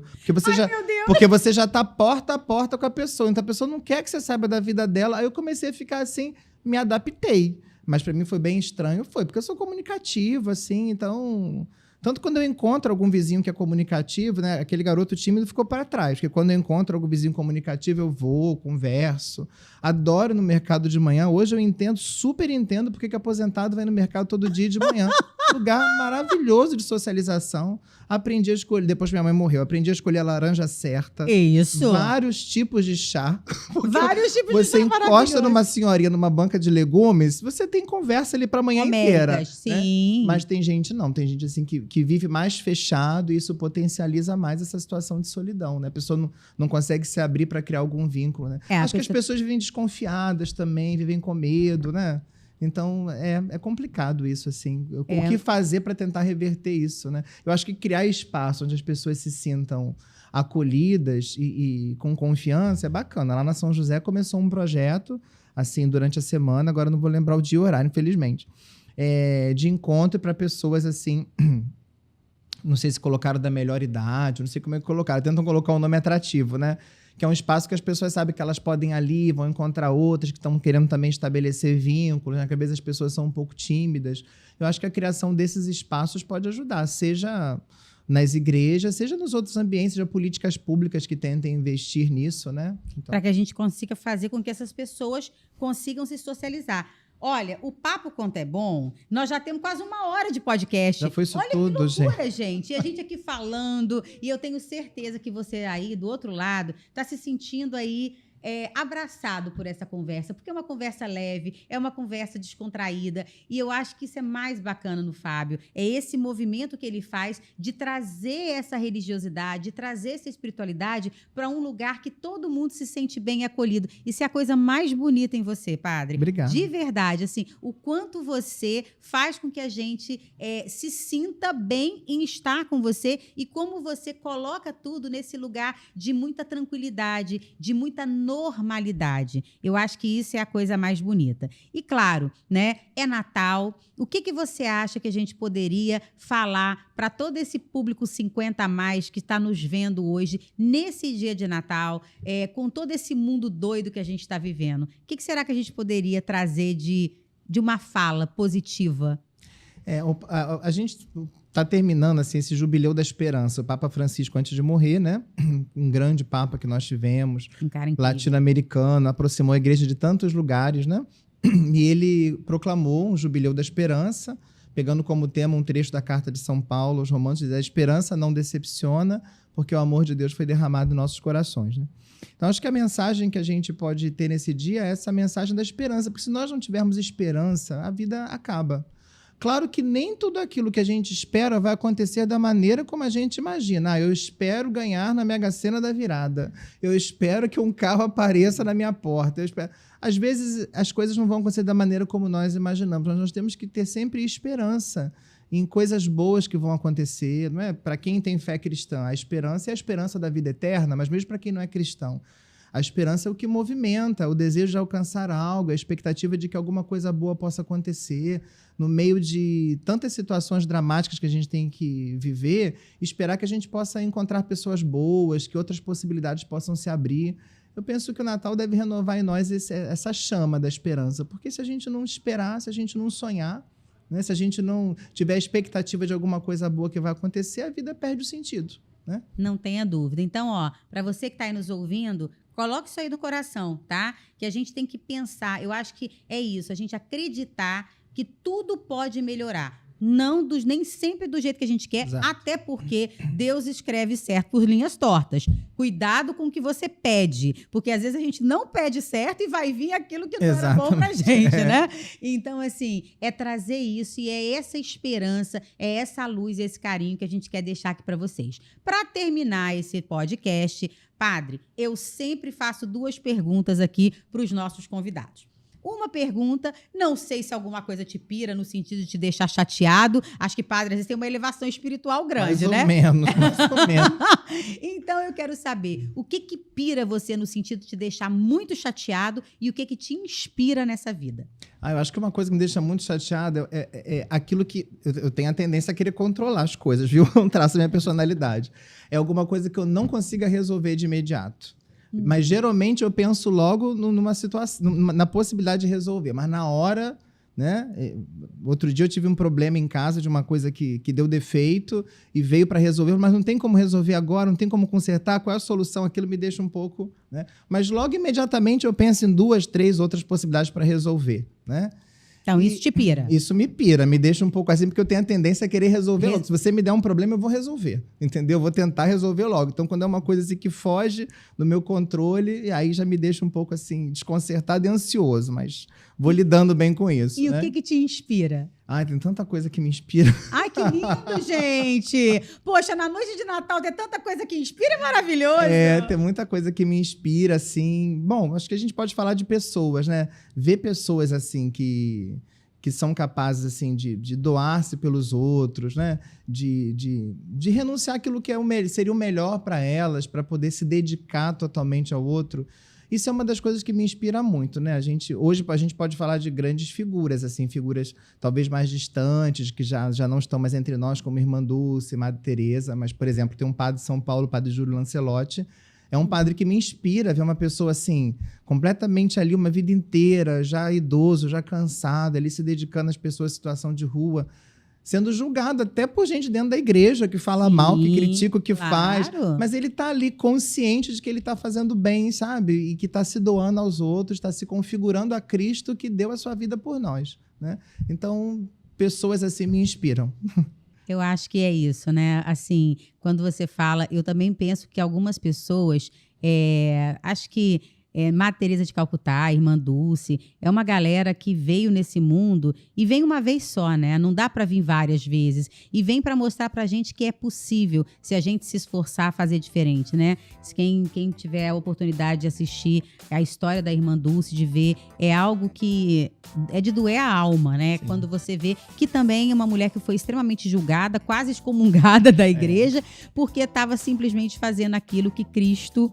Porque você já tá porta a porta com a pessoa. Então a pessoa não quer que você saiba da vida dela. Aí eu comecei a ficar assim, me adaptei. Mas para mim foi bem estranho, porque eu sou comunicativo, assim, então... Tanto quando eu encontro algum vizinho que é comunicativo, né? Aquele garoto tímido ficou para trás, porque quando eu encontro algum vizinho comunicativo, eu vou, converso. Adoro ir no mercado de manhã. Hoje eu super entendo porque que aposentado vai no mercado todo dia de manhã. Lugar maravilhoso de socialização. Aprendi a escolher, depois que minha mãe morreu, aprendi a escolher a laranja certa. Isso. Vários tipos de chá. Vários tipos de chá. Você encosta numa senhorinha, numa banca de legumes, você tem conversa ali pra manhã inteira. Sim. Né? Mas tem gente não, tem gente assim que vive mais fechado e isso potencializa mais essa situação de solidão, né? A pessoa não consegue se abrir para criar algum vínculo, né? Acho que as pessoas vivem desconfiadas também, vivem com medo, né? Então, é complicado isso, assim. O que fazer para tentar reverter isso, né? Eu acho que criar espaço onde as pessoas se sintam acolhidas e com confiança é bacana. Lá na São José começou um projeto, assim, durante a semana, agora não vou lembrar o dia e o horário, infelizmente, de encontro para pessoas, assim... Não sei se colocaram da melhor idade, não sei como é que colocaram. Tentam colocar um nome atrativo, né? Que é um espaço que as pessoas sabem que elas podem ir ali, vão encontrar outras que estão querendo também estabelecer vínculos, né? Que às vezes as pessoas são um pouco tímidas. Eu acho que a criação desses espaços pode ajudar, seja nas igrejas, seja nos outros ambientes, seja políticas públicas que tentem investir nisso, né? Então... Para que a gente consiga fazer com que essas pessoas consigam se socializar. Olha, o Papo Quanto é Bom, nós já temos quase 1 hora de podcast. Já foi isso Olha tudo, que loucura, gente. E a gente aqui falando, e eu tenho certeza que você aí, do outro lado, está se sentindo aí abraçado por essa conversa, porque é uma conversa leve, é uma conversa descontraída, e eu acho que isso é mais bacana no Fábio. É esse movimento que ele faz de trazer essa religiosidade, de trazer essa espiritualidade para um lugar que todo mundo se sente bem acolhido. Isso é a coisa mais bonita em você, padre. Obrigado. De verdade, assim, o quanto você faz com que a gente se sinta bem em estar com você e como você coloca tudo nesse lugar de muita tranquilidade, de muita normalidade. Eu acho que isso é a coisa mais bonita. E claro, né, é Natal. O que você acha que a gente poderia falar para todo esse público 50 a mais que está nos vendo hoje, nesse dia de Natal, com todo esse mundo doido que a gente está vivendo? O que será que a gente poderia trazer de uma fala positiva? A gente está terminando assim, esse jubileu da esperança. O Papa Francisco, antes de morrer, né? Um grande Papa que nós tivemos, Um cara incrível. latino-americano, aproximou a igreja de tantos lugares, né? E ele proclamou um jubileu da esperança, pegando como tema um trecho da Carta de São Paulo aos Romanos, diz: a esperança não decepciona, porque o amor de Deus foi derramado em nossos corações, né? Então, acho que a mensagem que a gente pode ter nesse dia é essa mensagem da esperança, porque se nós não tivermos esperança, a vida acaba. Claro que nem tudo aquilo que a gente espera vai acontecer da maneira como a gente imagina. Eu espero ganhar na Mega Sena da virada. Eu espero que um carro apareça na minha porta. Às vezes, as coisas não vão acontecer da maneira como nós imaginamos, mas nós temos que ter sempre esperança em coisas boas que vão acontecer. Não é? Para quem tem fé cristã, a esperança é a esperança da vida eterna, mas mesmo para quem não é cristão, a esperança é o que movimenta, o desejo de alcançar algo, a expectativa de que alguma coisa boa possa acontecer. No meio de tantas situações dramáticas que a gente tem que viver, esperar que a gente possa encontrar pessoas boas, que outras possibilidades possam se abrir. Eu penso que o Natal deve renovar em nós essa chama da esperança, porque se a gente não esperar, se a gente não sonhar, né, se a gente não tiver expectativa de alguma coisa boa que vai acontecer, a vida perde o sentido, né? Não tenha dúvida. Então, para você que está aí nos ouvindo, coloque isso aí no coração, tá? Que a gente tem que pensar. Eu acho que é isso, a gente acreditar que tudo pode melhorar. Nem sempre do jeito que a gente quer, Exato. Até porque Deus escreve certo por linhas tortas. Cuidado com o que você pede, porque às vezes a gente não pede certo e vai vir aquilo que não era bom pra gente, né? Então, assim, é trazer isso e é essa esperança, é essa luz, esse carinho que a gente quer deixar aqui para vocês. Para terminar esse podcast, padre, eu sempre faço 2 perguntas aqui para os nossos convidados. Uma pergunta, não sei se alguma coisa te pira no sentido de te deixar chateado. Acho que, padre, às vezes tem uma elevação espiritual grande, né? Mais ou menos. Então, eu quero saber, o que pira você no sentido de te deixar muito chateado e o que te inspira nessa vida? Eu acho que uma coisa que me deixa muito chateado é aquilo que... Eu tenho a tendência a querer controlar as coisas, viu? É um traço da minha personalidade. É alguma coisa que eu não consiga resolver de imediato. Mas, geralmente, eu penso logo numa situação, na possibilidade de resolver. Mas, na hora, né? Outro dia eu tive um problema em casa de uma coisa que deu defeito e veio para resolver, mas não tem como resolver agora, não tem como consertar, qual é a solução? Aquilo me deixa um pouco... né? Mas, logo, imediatamente, eu penso em 2, 3 outras possibilidades para resolver, né? Então, isso te pira? Isso me pira, me deixa um pouco assim, porque eu tenho a tendência a querer resolver logo. Se você me der um problema, eu vou resolver, entendeu? Eu vou tentar resolver logo. Então, quando é uma coisa assim que foge do meu controle, aí já me deixa um pouco assim, desconcertado e ansioso, mas vou lidando bem com isso. E né? O que te inspira? Tem tanta coisa que me inspira. Ai, que lindo, gente! Poxa, na noite de Natal ter tanta coisa que inspira é maravilhoso! Tem muita coisa que me inspira, assim... Bom, acho que a gente pode falar de pessoas, né? Ver pessoas, assim, que são capazes, assim, de doar-se pelos outros, né? De renunciar àquilo que seria o melhor para elas, para poder se dedicar totalmente ao outro. Isso é uma das coisas que me inspira muito, né? Hoje a gente pode falar de grandes figuras, assim, figuras talvez mais distantes, que já não estão mais entre nós, como Irmã Dulce, Madre Teresa, mas, por exemplo, tem um padre de São Paulo, o padre Júlio Lancelotti, é um padre que me inspira, ver uma pessoa assim, completamente ali, uma vida inteira, já idoso, já cansado, ali se dedicando às pessoas em situação de rua, sendo julgado até por gente dentro da igreja que fala mal, que critica o que faz. Mas ele está ali consciente de que ele está fazendo bem, sabe? E que está se doando aos outros, está se configurando a Cristo que deu a sua vida por nós, né? Então, pessoas assim me inspiram. Eu acho que é isso, né? Assim, quando você fala, eu também penso que algumas pessoas, acho que Madre Teresa de Calcutá, a Irmã Dulce, é uma galera que veio nesse mundo e vem uma vez só, né? Não dá para vir várias vezes. E vem para mostrar pra gente que é possível, se a gente se esforçar a fazer diferente, né? Quem tiver a oportunidade de assistir a história da Irmã Dulce, de ver, é algo que é de doer a alma, né? Sim. Quando você vê que também é uma mulher que foi extremamente julgada, quase excomungada da igreja, porque estava simplesmente fazendo aquilo que Cristo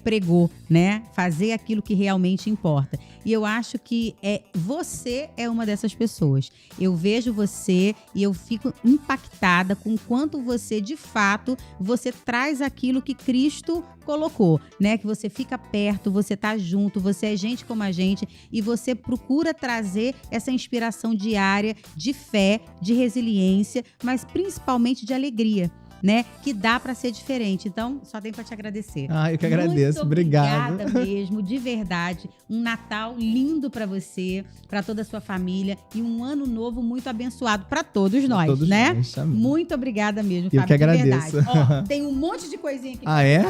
pregou, né? Fazer aquilo que realmente importa. E eu acho que você é uma dessas pessoas. Eu vejo você e eu fico impactada com o quanto você, de fato, você traz aquilo que Cristo colocou, né? Que você fica perto, você tá junto, você é gente como a gente e você procura trazer essa inspiração diária de fé, de resiliência, mas principalmente de alegria, né? Que dá para ser diferente. Então, só tenho para te agradecer. Eu que agradeço. Obrigado. Obrigada mesmo, de verdade. Um Natal lindo para você, para toda a sua família e um ano novo muito abençoado para todos nós, todos né? Nós, muito obrigada mesmo, Fábio. Eu que De agradeço. verdade. Ó, tem um monte de coisinha aqui. É?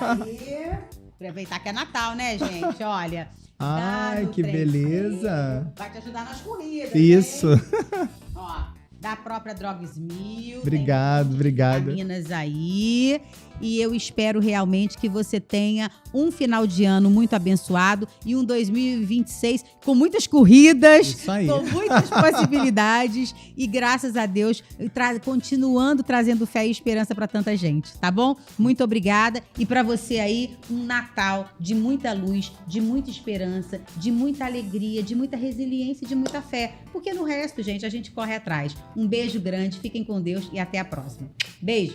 Aí. Aproveitar que é Natal, né, gente? Olha. Ai, que beleza. Vai te ajudar nas corridas. Isso. Né? Ó. Da própria Drogas Mil. Obrigado. Vitaminas aí. E eu espero realmente que você tenha um final de ano muito abençoado e um 2026 com muitas corridas, com muitas possibilidades e, graças a Deus, continuando trazendo fé e esperança para tanta gente, tá bom? Muito obrigada. E para você aí, um Natal de muita luz, de muita esperança, de muita alegria, de muita resiliência e de muita fé. Porque no resto, gente, a gente corre atrás. Um beijo grande, fiquem com Deus e até a próxima. Beijo!